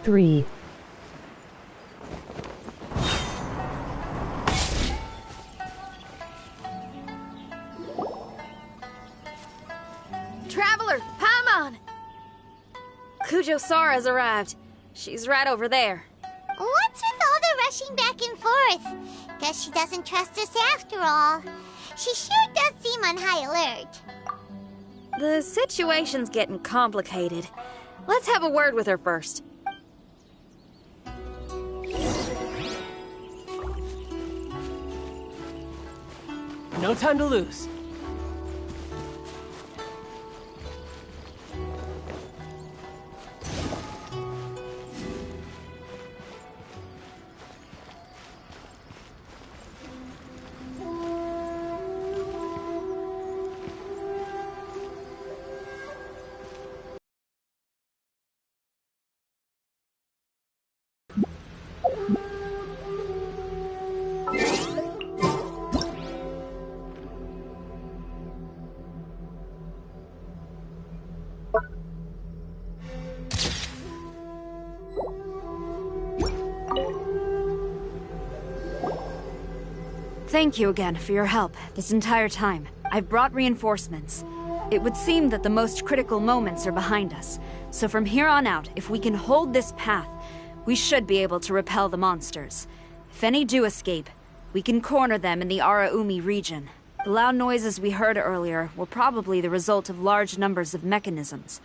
3. Traveler, Paimon! Kujo-Sara's arrived. She's right over there. What's with all the rushing back and forth? Guess she doesn't trust us after all. She sure does seem on high alert. The situation's getting complicated. Let's have a word with her first. No time to lose. Thank you again for your help this entire time. I've brought reinforcements. It would seem that the most critical moments are behind us, so from here on out, if we can hold this path, we should be able to repel the monsters. If any do escape, we can corner them in the Araumi region. The loud noises we heard earlier were probably the result of large numbers of mechanisms.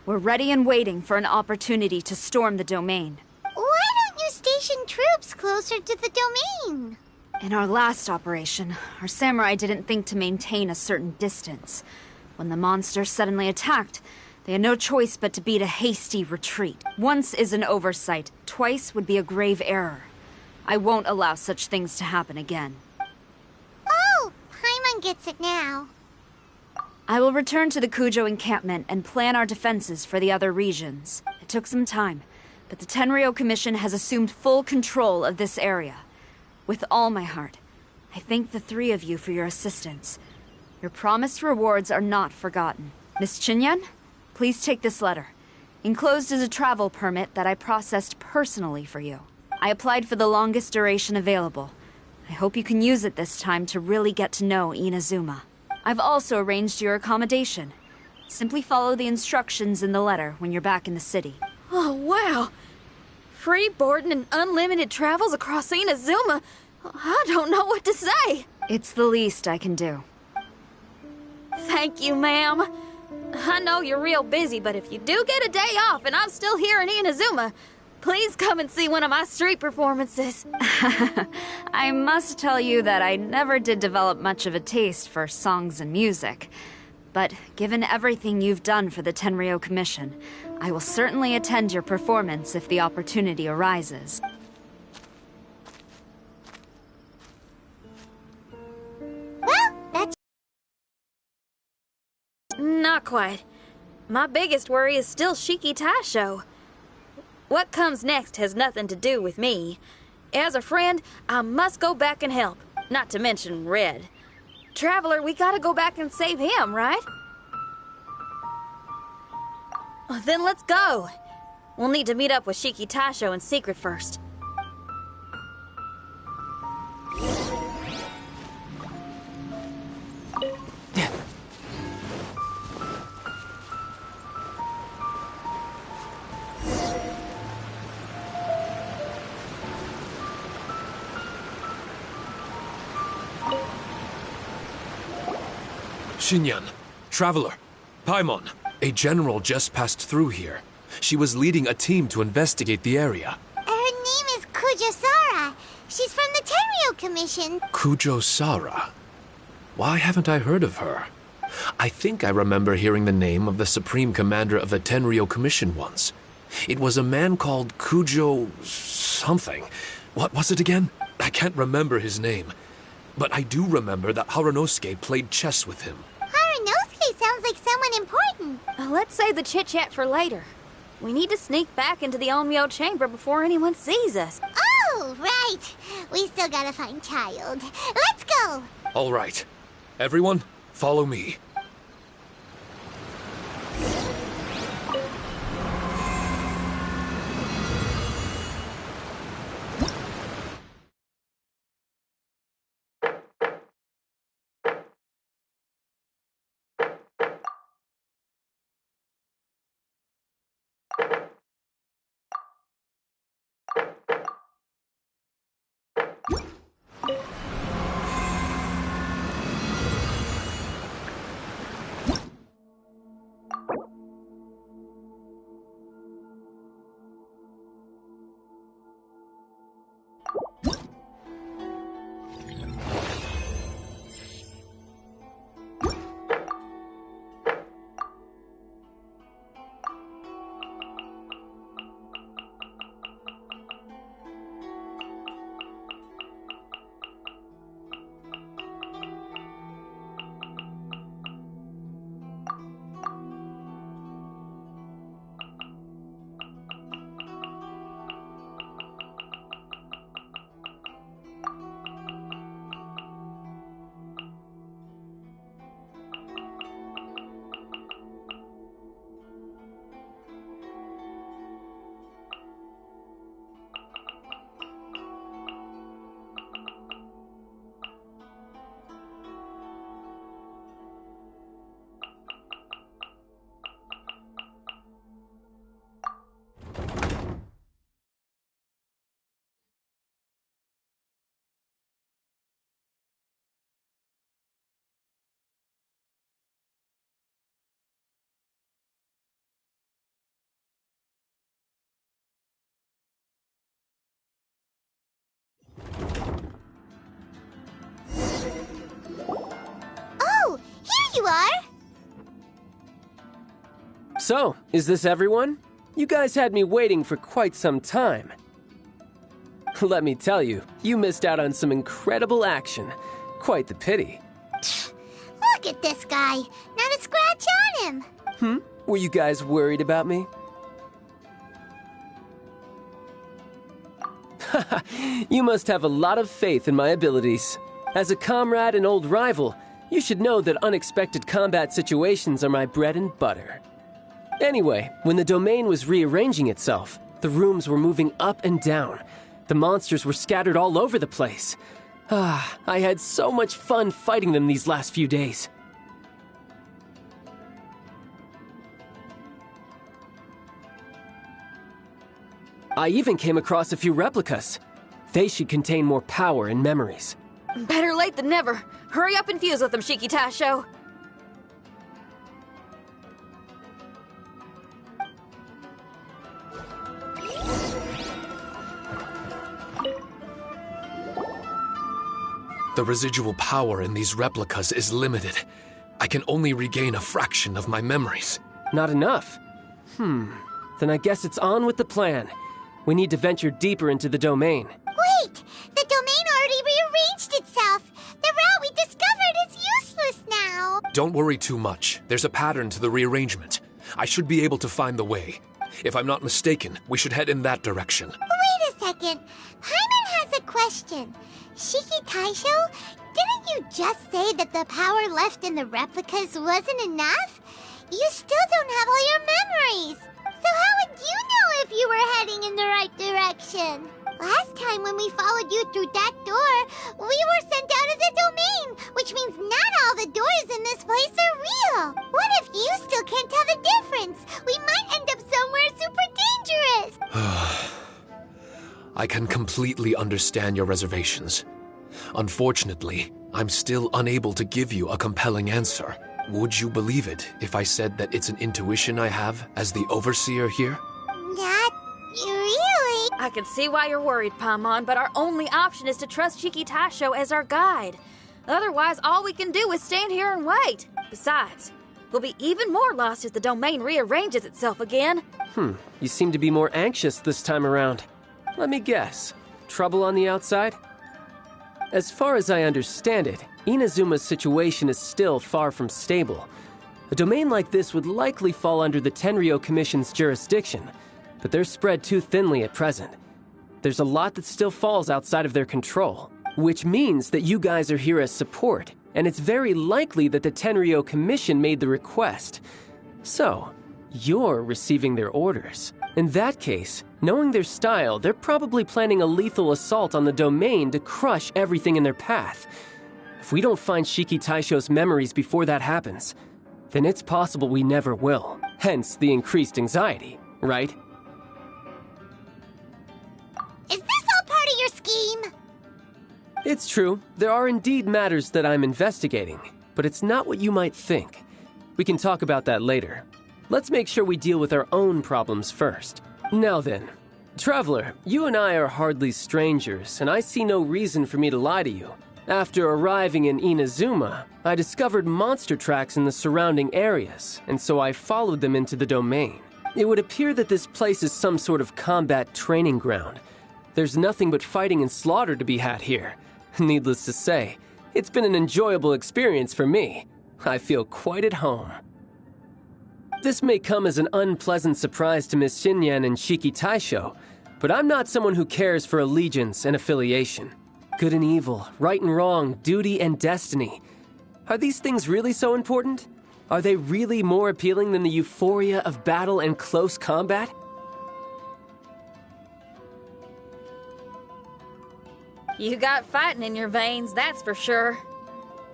We're ready and waiting for an opportunity to storm the domain. Why don't you station troops closer to the domain? In our last operation, our samurai didn't think to maintain a certain distance. When the monster suddenly attacked, they had no choice but to beat a hasty retreat. Once is an oversight, twice would be a grave error. I won't allow such things to happen again. Oh, Paimon gets it now. I will return to the Kujo encampment and plan our defenses for the other regions. It took some time, but the Tenryou Commission has assumed full control of this area. With all my heart, I thank the three of you for your assistance. Your promised rewards are not forgotten. Miss Chinyan, please take this letter. Enclosed is a travel permit that I processed personally for you. I applied for the longest duration available. I hope you can use it this time to really get to know Inazuma. I've also arranged your accommodation. Simply follow the instructions in the letter when you're back in the city. Oh, wow! Free boarding and unlimited travels across Inazuma. I don't know what to say. It's the least I can do. Thank you, ma'am. I know you're real busy, but if you do get a day off and I'm still here in Inazuma, please come and see one of my street performances. I must tell you that I never did develop much of a taste for songs and music. But given everything you've done for the Tenryou Commission, I will certainly attend your performance if the opportunity arises. Well, that's... Not quite. My biggest worry is still Shiki Taisho. What comes next has nothing to do with me. As a friend, I must go back and help, not to mention Red. Traveler, we gotta go back and save him, right? Then let's go. We'll need to meet up with Shiki Taisho in secret first. Xinyan, Traveler, Paimon, a general just passed through here. She was leading a team to investigate the area. Her name is Kujo-Sara. She's from the Tenryou Commission. Kujo-Sara. Why haven't I heard of her? I think I remember hearing the name of the Supreme Commander of the Tenryo Commission once. It was a man called Kujo... something. What was it again? I can't remember his name. But I do remember that Harunosuke played chess with him. Harunosuke sounds like someone important. Let's save the chit-chat for later. We need to sneak back into the Onmyo chamber before anyone sees us. Oh, right. We still gotta find Child. Let's go. All right. Everyone, follow me. Oh, here you are. So, is this everyone? You guys had me waiting for quite some time. Let me tell you, you missed out on some incredible action. Quite the pity. Look at this guy. Not a scratch on him. Were you guys worried about me? You must have a lot of faith in my abilities. As a comrade and old rival, you should know that unexpected combat situations are my bread and butter. Anyway, when the domain was rearranging itself, the rooms were moving up and down. The monsters were scattered all over the place. I had so much fun fighting them these last few days. I even came across a few replicas. They should contain more power and memories. Better late than never. Hurry up and fuse with them, Shiki Tasho. The residual power in these replicas is limited. I can only regain a fraction of my memories. Not enough? Then I guess it's on with the plan. We need to venture deeper into the domain. Wait! The domain already rearranged itself. The route we discovered is useless now. Don't worry too much. There's a pattern to the rearrangement. I should be able to find the way. If I'm not mistaken, we should head in that direction. Wait a second. Paimon has a question. Shiki Taisho, didn't you just say that the power left in the replicas wasn't enough? You still don't have all your memories. So how would you know if you were heading in the right direction? Last time when we followed you through that door, we were sent out of the domain, which means not all the doors in this place are real. What if you still can't tell the difference? We might end up somewhere super dangerous. I can completely understand your reservations. Unfortunately, I'm still unable to give you a compelling answer. Would you believe it if I said that it's an intuition I have as the overseer here? Not really. I can see why you're worried, Paimon, but our only option is to trust Shiki Tasho as our guide. Otherwise, all we can do is stand here and wait. Besides, we'll be even more lost if the domain rearranges itself again. You seem to be more anxious this time around. Let me guess. Trouble on the outside? As far as I understand it, Inazuma's situation is still far from stable. A domain like this would likely fall under the Tenryo Commission's jurisdiction, but they're spread too thinly at present. There's a lot that still falls outside of their control, which means that you guys are here as support, and it's very likely that the Tenryo Commission made the request. So, you're receiving their orders. In that case, knowing their style, they're probably planning a lethal assault on the domain to crush everything in their path. If we don't find Shiki Taisho's memories before that happens, then it's possible we never will. Hence the increased anxiety, right? Is this all part of your scheme? It's true. There are indeed matters that I'm investigating, but it's not what you might think. We can talk about that later. Let's make sure we deal with our own problems first. Now then, Traveler, you and I are hardly strangers, and I see no reason for me to lie to you. After arriving in Inazuma, I discovered monster tracks in the surrounding areas, and so I followed them into the domain. It would appear that this place is some sort of combat training ground. There's nothing but fighting and slaughter to be had here. Needless to say, it's been an enjoyable experience for me. I feel quite at home. This may come as an unpleasant surprise to Miss Xinyan and Shiki Taisho, but I'm not someone who cares for allegiance and affiliation. Good and evil, right and wrong, duty and destiny. Are these things really so important? Are they really more appealing than the euphoria of battle and close combat? You got fighting in your veins, that's for sure.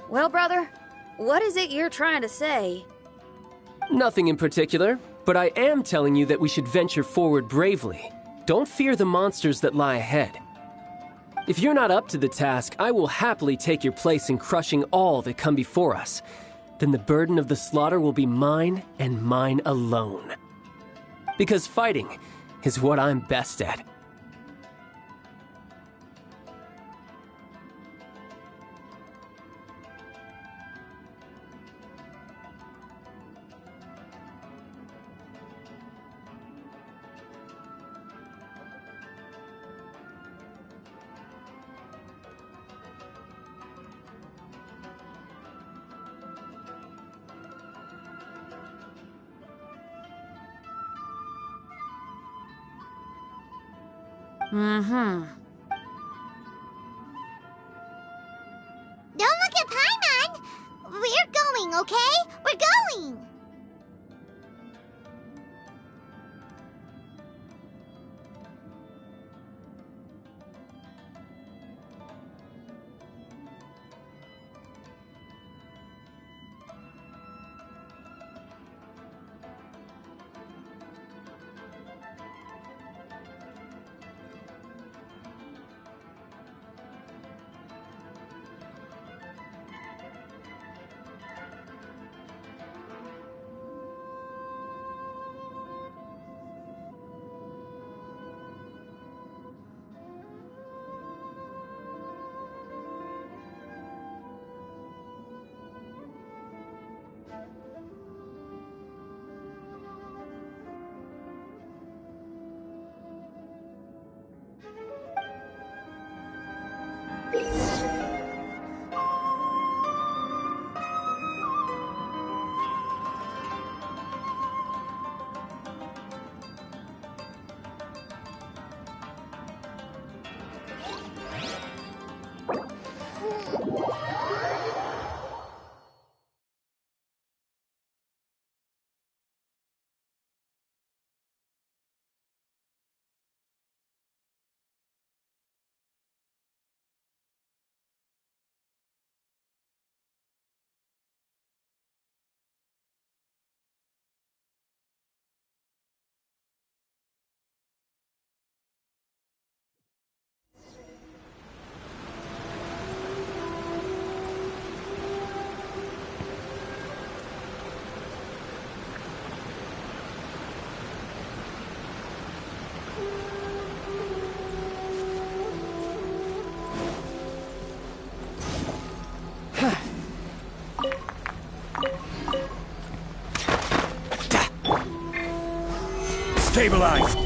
Well, brother, what is it you're trying to say? Nothing in particular, but I am telling you that we should venture forward bravely. Don't fear the monsters that lie ahead. If you're not up to the task, I will happily take your place in crushing all that come before us. Then the burden of the slaughter will be mine and mine alone. Because fighting is what I'm best at. Don't look at Paimon! We're going, okay? We're going! Stabilize!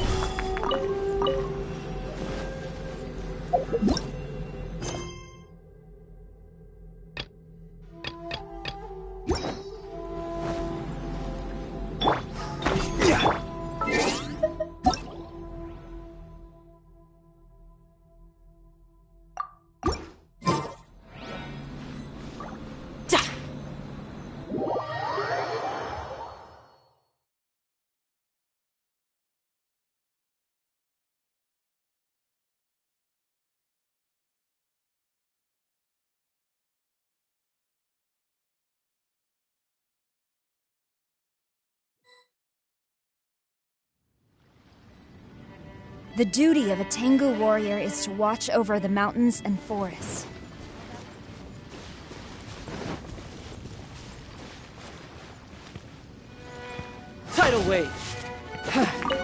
The duty of a Tengu warrior is to watch over the mountains and forests. Tidal wave!